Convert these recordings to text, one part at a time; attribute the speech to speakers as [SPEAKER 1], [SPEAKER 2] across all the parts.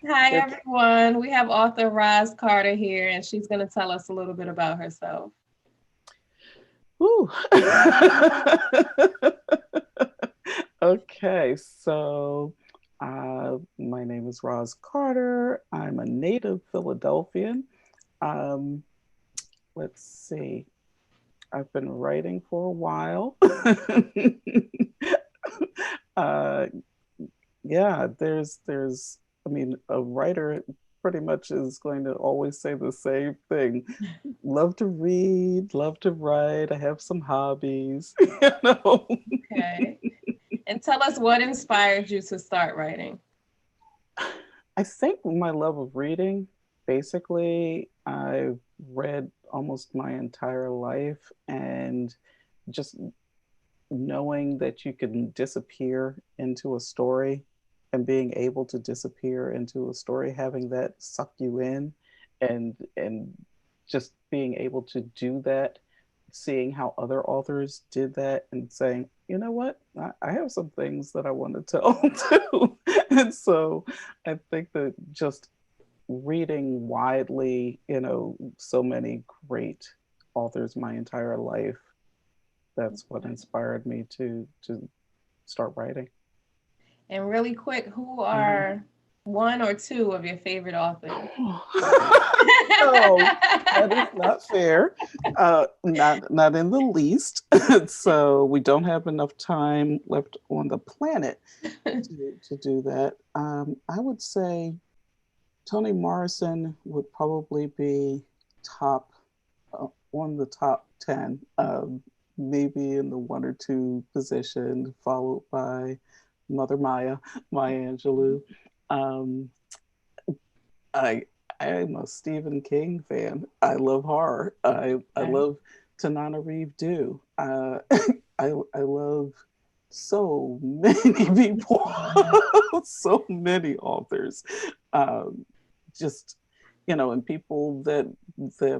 [SPEAKER 1] Hi,
[SPEAKER 2] It's,
[SPEAKER 1] everyone. We have author Roz Carter here, and she's going to tell us a little bit about herself.
[SPEAKER 2] whew. Okay, so my name is Roz Carter. I'm a native Philadelphian. Um, let's see, I've been writing for a while. uh, yeah, I mean, a writer pretty much is going to always say the same thing. Love to read, love to write. I have some hobbies, you know.
[SPEAKER 1] Okay. And tell us what inspired you to start writing.
[SPEAKER 2] I think my love of reading, basically, I've read almost my entire life, and just knowing that you can disappear into a story and being able to disappear into a story, having that suck you in, and just being able to do that, seeing how other authors did that and saying, you know what, I have some things that I want to tell too. And so I think that just reading widely, so many great authors my entire life, that's what inspired me to start writing.
[SPEAKER 1] And really quick, who
[SPEAKER 2] Mhm.
[SPEAKER 1] are one or two of your favorite authors?
[SPEAKER 2] No, that is not fair. Not in the least. So we don't have enough time left on the planet to do that. I would say Toni Morrison would probably be top on the top 10, maybe in the one or two position, followed by Mother Maya Angelou. Um, I I'm a Stephen King fan. I love horror. I
[SPEAKER 1] Okay.
[SPEAKER 2] love Tanana Reeve Do. I love so many people, so many authors. Um, just and people that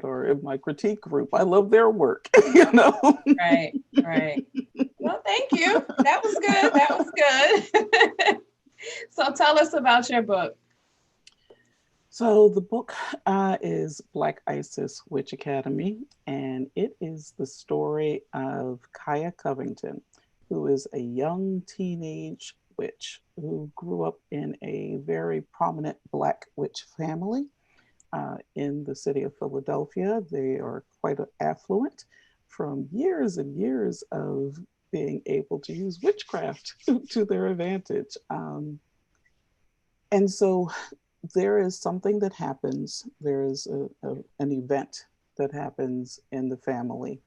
[SPEAKER 2] are in my critique group. I love their work.
[SPEAKER 1] Right, right. Well, thank you. That was good. That was good. So tell us about your book.
[SPEAKER 2] So the book is Black Isis Witch Academy, and it is the story of Kaya Covington, who is a young teenage witch who grew up in a very prominent Black witch family in the city of Philadelphia. They are quite affluent from years and years of being able to use witchcraft to their advantage. And so there is something that happens, there is an event that happens in the family.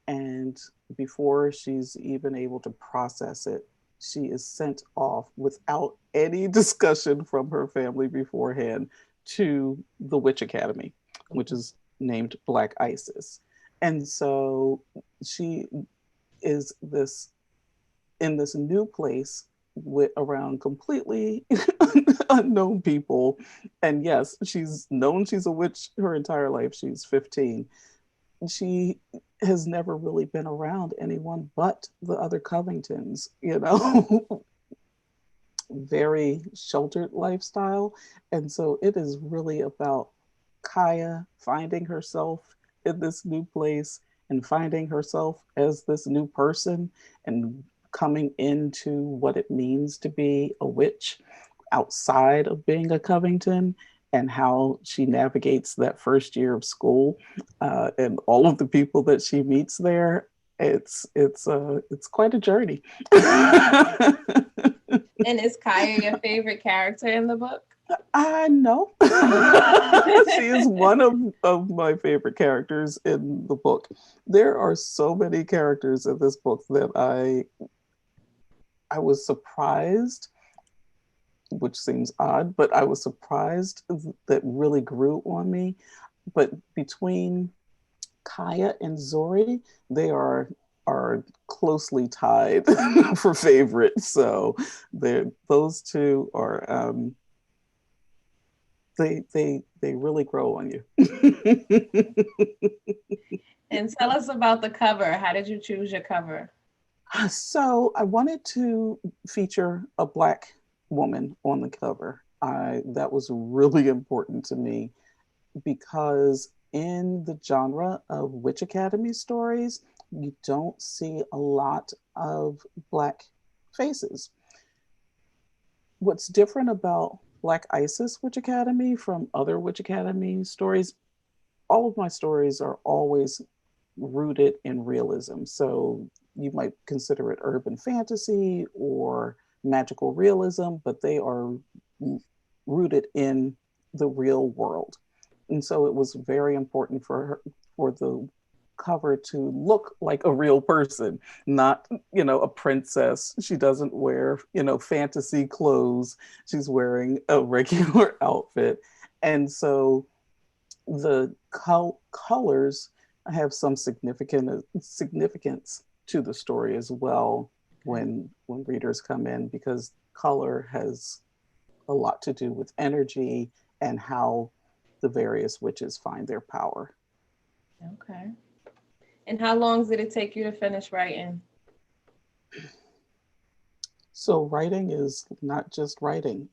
[SPEAKER 2] And before she's even able to process it, she is sent off without any discussion from her family beforehand to the Witch Academy, which is named Black Isis. And so she is this in this new place with around completely unknown people. And yes, she's a witch her entire life. She's 15. She has never really been around anyone but the other Covingtons, very sheltered lifestyle. And so it is really about Kaya finding herself in this new place and finding herself as this new person and coming into what it means to be a witch outside of being a Covington, and how she navigates that first year of school, and all of the people that she meets there. It's quite a journey.
[SPEAKER 1] And is Kaya your favorite character in the book?
[SPEAKER 2] I know. She is one of my favorite characters in the book. There are so many characters in this book that I was surprised, which seems odd, but I was surprised that really grew on me. But between Kaya and Zori, they are closely tied for favorite. So those two are they really grow on you.
[SPEAKER 1] And tell us about the cover. How did you choose your cover?
[SPEAKER 2] So I wanted to feature a black woman on the cover. that was really important to me because in the genre of Witch Academy stories, you don't see a lot of Black faces. What's different about Black Isis Witch Academy from other Witch Academy stories, all of my stories are always rooted in realism. So you might consider it urban fantasy or magical realism, but they are rooted in the real world. And so it was very important for her, for the cover to look like a real person, not, a princess. She doesn't wear, fantasy clothes. She's wearing a regular outfit. And so the colors have some significance to the story as well when readers come in, because color has a lot to do with energy and how the various witches find their power.
[SPEAKER 1] Okay. And how long did it take you to finish writing?
[SPEAKER 2] So writing is not just writing.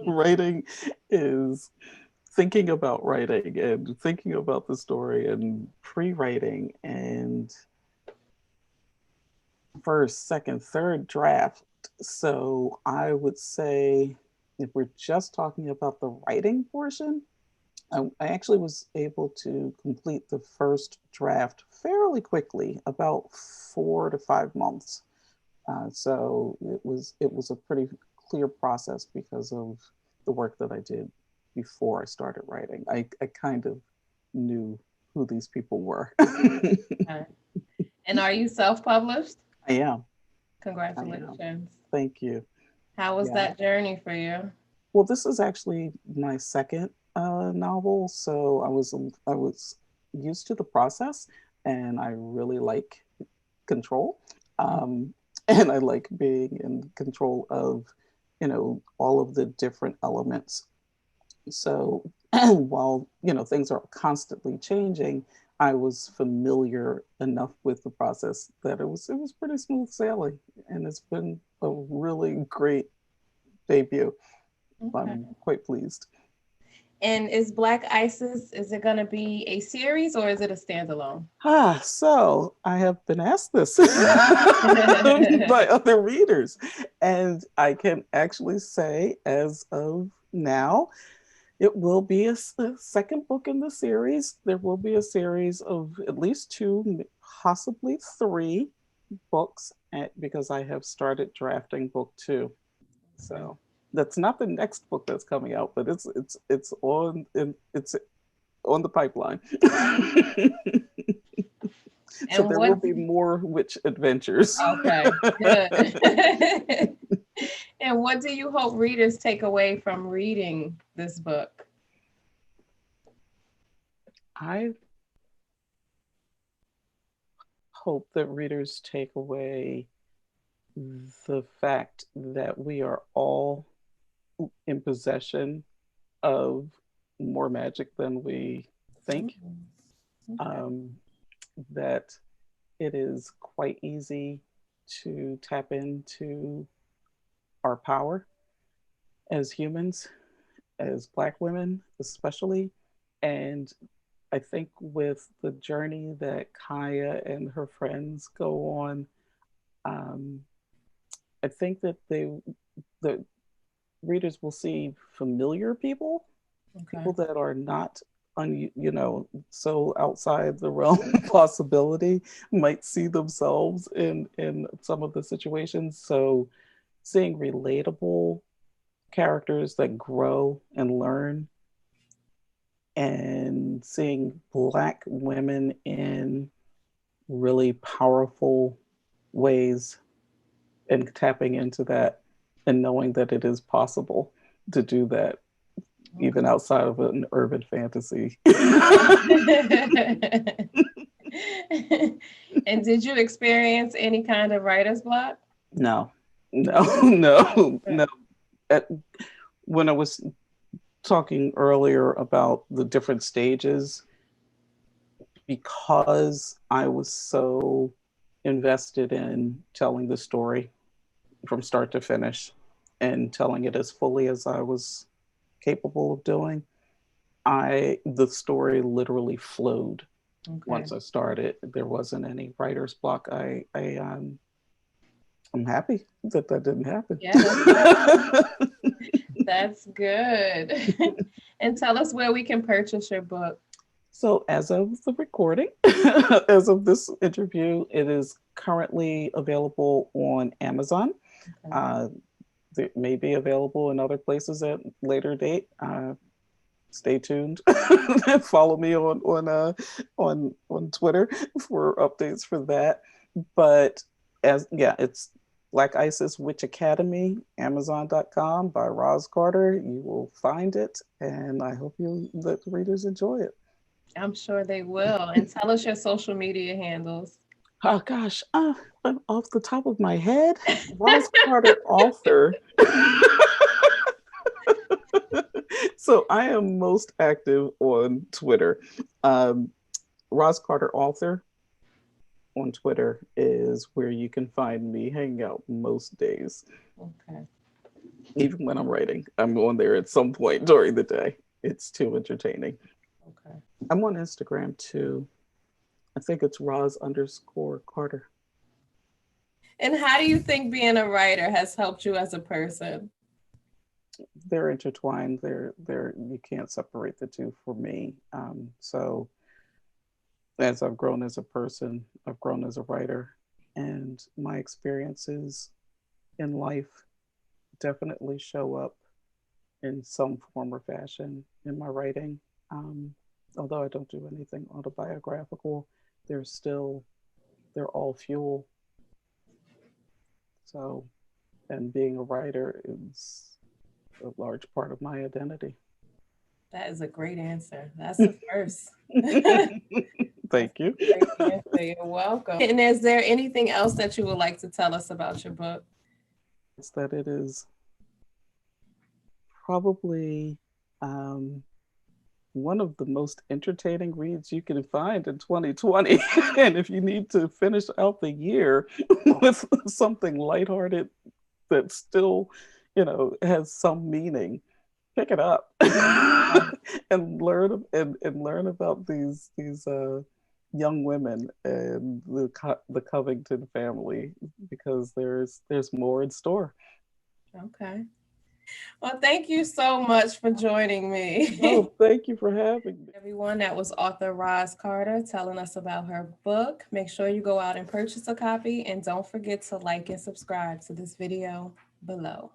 [SPEAKER 2] Writing is thinking about writing and thinking about the story and pre-writing and first, second, third draft. So I would say if we're just talking about the writing portion, I actually was able to complete the first draft fairly quickly, about 4 to 5 months. So it was a pretty clear process because of the work that I did before I started writing. I kind of knew who these people were.
[SPEAKER 1] Okay. And are you self-published?
[SPEAKER 2] I am.
[SPEAKER 1] Congratulations.
[SPEAKER 2] Thank you.
[SPEAKER 1] How was that journey for you?
[SPEAKER 2] Well, this is actually my second novel, so I was used to the process, and I really like control, and I like being in control of, all of the different elements. So while things are constantly changing, I was familiar enough with the process that it was pretty smooth sailing, and it's been a really great debut.
[SPEAKER 1] Okay.
[SPEAKER 2] I'm quite pleased.
[SPEAKER 1] And is Black Isis, is it going to be a series or is it a standalone?
[SPEAKER 2] So I have been asked this by other readers, and I can actually say, as of now, it will be a second book in the series. There will be a series of at least two, possibly three books, because I have started drafting book two. So that's not the next book that's coming out, but it's on the pipeline. So
[SPEAKER 1] And
[SPEAKER 2] there will be more witch adventures.
[SPEAKER 1] Okay, good. And what do you hope readers take away from reading this book?
[SPEAKER 2] I hope that readers take away the fact that we are all in possession of more magic than we think.
[SPEAKER 1] Okay.
[SPEAKER 2] That it is quite easy to tap into our power as humans, as Black women, especially. And I think with the journey that Kaya and her friends go on, um, I think that the readers will see familiar people, people that are not so outside the realm of possibility, might see themselves in some of the situations. So seeing relatable characters that grow and learn, and seeing Black women in really powerful ways and tapping into that and knowing that it is possible to do that even outside of an urban fantasy.
[SPEAKER 1] And did you experience any kind of writer's block?
[SPEAKER 2] No, no. When I was talking earlier about the different stages, because I was so invested in telling the story from start to finish, and telling it as fully as I was capable of doing, the story literally flowed
[SPEAKER 1] Okay.
[SPEAKER 2] once I started. There wasn't any writer's block. I'm happy that that didn't happen.
[SPEAKER 1] Yeah, that's good. And tell us where we can purchase your book.
[SPEAKER 2] So, as of the recording, as of this interview, it is currently available on Amazon.
[SPEAKER 1] Okay.
[SPEAKER 2] Uh, it may be available in other places at later date. Stay tuned. Follow me on Twitter for updates for that. But as yeah, it's Black Isis Witch Academy, Amazon.com by Roz Carter. You will find it, and I hope you let the readers enjoy it.
[SPEAKER 1] I'm sure they will. And tell us your social media handles.
[SPEAKER 2] Oh gosh, off the top of my head, Roz Carter author. So I am most active on Twitter. Um, Roz Carter author on Twitter is where you can find me hanging out most days.
[SPEAKER 1] Okay.
[SPEAKER 2] Even when I'm writing, I'm on there at some point during the day. It's too entertaining.
[SPEAKER 1] Okay.
[SPEAKER 2] I'm on Instagram too. I think it's Roz_Carter.
[SPEAKER 1] And how do you think being a writer has helped you as a person?
[SPEAKER 2] They're intertwined. They're you can't separate the two for me. So as I've grown as a person, I've grown as a writer, and my experiences in life definitely show up in some form or fashion in my writing. Um, Although I don't do anything autobiographical, there's still they're all fuel. So, and being a writer is a large part of my identity.
[SPEAKER 1] That is a great answer. That's the first. That's
[SPEAKER 2] Thank you.
[SPEAKER 1] a great answer. You're welcome. And is there anything else that you would like to tell us about your book?
[SPEAKER 2] It's that it is probably um, one of the most entertaining reads you can find in 2020. And if you need to finish out the year with something lighthearted that still, has some meaning, pick it up and learn about these young women and the Covington family, because there's more in store.
[SPEAKER 1] Okay. Well, thank you so much for joining me.
[SPEAKER 2] Oh, thank you for having me.
[SPEAKER 1] Everyone, that was author Roz Carter telling us about her book. Make sure you go out and purchase a copy, and don't forget to like and subscribe to this video below.